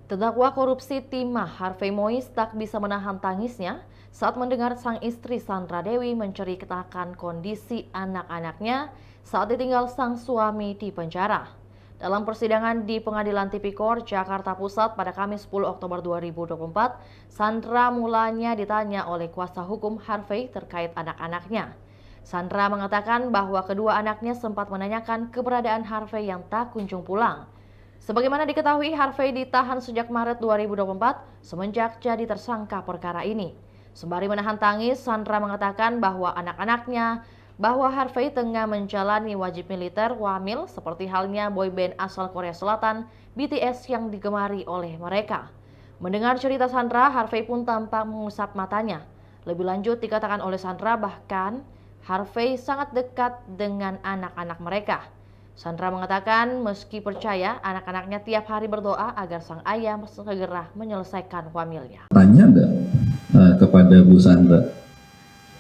Terdakwa korupsi timah Harvey Mois tak bisa menahan tangisnya saat mendengar sang istri Sandra Dewi menceritakan kondisi anak-anaknya saat ditinggal sang suami di penjara. Dalam persidangan di Pengadilan Tipikor, Jakarta Pusat pada Kamis 10 Oktober 2024, Sandra mulanya ditanya oleh kuasa hukum Harvey terkait anak-anaknya. Sandra mengatakan bahwa kedua anaknya sempat menanyakan keberadaan Harvey yang tak kunjung pulang. Sebagaimana diketahui, Harvey ditahan sejak Maret 2024 semenjak jadi tersangka perkara ini. Sembari menahan tangis, Sandra mengatakan bahwa bahwa Harvey tengah menjalani wajib militer wamil seperti halnya boyband asal Korea Selatan BTS yang digemari oleh mereka. Mendengar cerita Sandra, Harvey pun tampak mengusap matanya. Lebih lanjut dikatakan oleh Sandra bahkan Harvey sangat dekat dengan anak-anak mereka. Sandra mengatakan meski percaya anak-anaknya tiap hari berdoa agar sang ayah segera menyelesaikan wamilnya. Tanya nggak kepada Bu Sandra?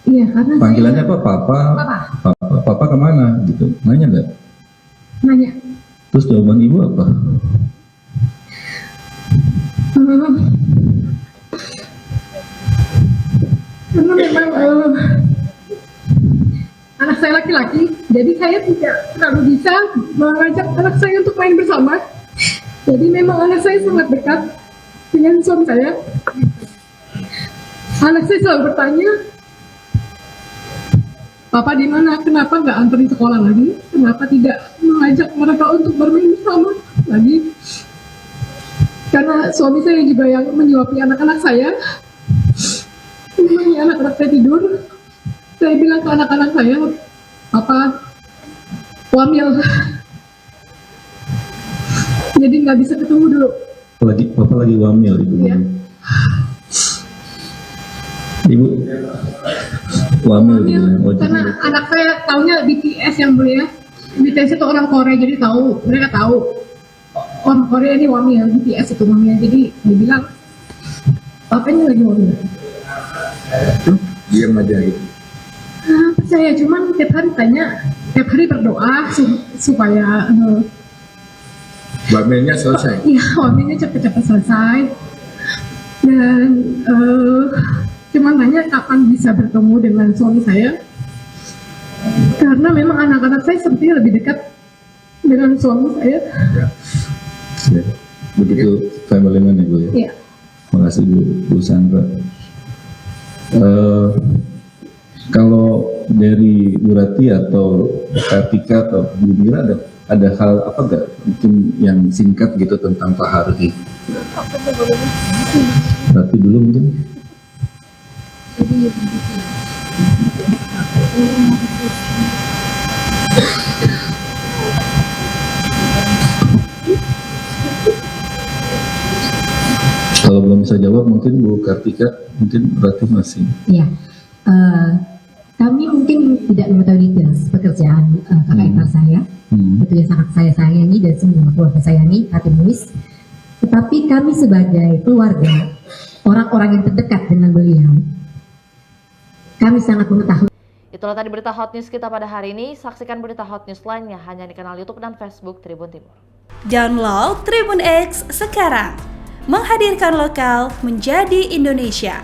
Iya, karena panggilannya apa? Papa kemana? Gitu. Nanya nggak? Nanya. Terus jawaban ibu apa? Karena memang anak saya laki-laki, jadi saya tidak terlalu bisa mengajak anak saya untuk main bersama. Jadi memang anak saya sangat dekat dengan suami saya. Anak saya selalu bertanya, Papa di mana? Kenapa nggak anterin sekolah lagi? Kenapa tidak mengajak mereka untuk bermain bersama lagi? Karena suami saya juga yang menyuapi anak-anak saya. Menemani anak-anak saya tidur. Saya bilang ke anak-anak saya, Papa wamil. Jadi nggak bisa ketemu dulu. Papa lagi wamil, Ibu. Ya. Ibu wamil gitu. Karena anak saya taunya BTS yang mulia. BTS itu orang Korea, jadi mereka tahu orang Korea ini wamil, BTS itu wamil. Jadi dia bilang, Papa ini lagi wamil. Diam aja gitu. Saya cuman tiap hari tanya, tiap hari berdoa supaya Wamilnya selesai. iya, wamilnya cepat-cepat selesai. Dan cuman tanya kapan bisa bertemu dengan suami saya. Karena memang anak-anak saya sepertinya lebih dekat dengan suami saya. Ya. Begitu family man, Ibu ya. Iya. Makasih Bu Sandra. Kalau dari Bu Rati atau Kartika atau Bu Mira ada hal apa nggak mungkin yang singkat gitu tentang Pak Harvey? Rati dulu mungkin. Kalau belum bisa jawab mungkin Bu Kartika, mungkin Rati masih. Iya, kami mungkin tidak mengetahui detail pekerjaan kakak ipar saya, itu yang sangat saya sayangi dan semua keluarga sayangi, Harvey Mois. Tetapi kami sebagai keluarga, orang-orang yang terdekat dengan beliau, kami sangat mengetahui. Itulah tadi berita hot news kita pada hari ini. Saksikan berita hot news lainnya hanya di kanal YouTube dan Facebook Tribun Timur. Download Tribun X sekarang, menghadirkan lokal menjadi Indonesia.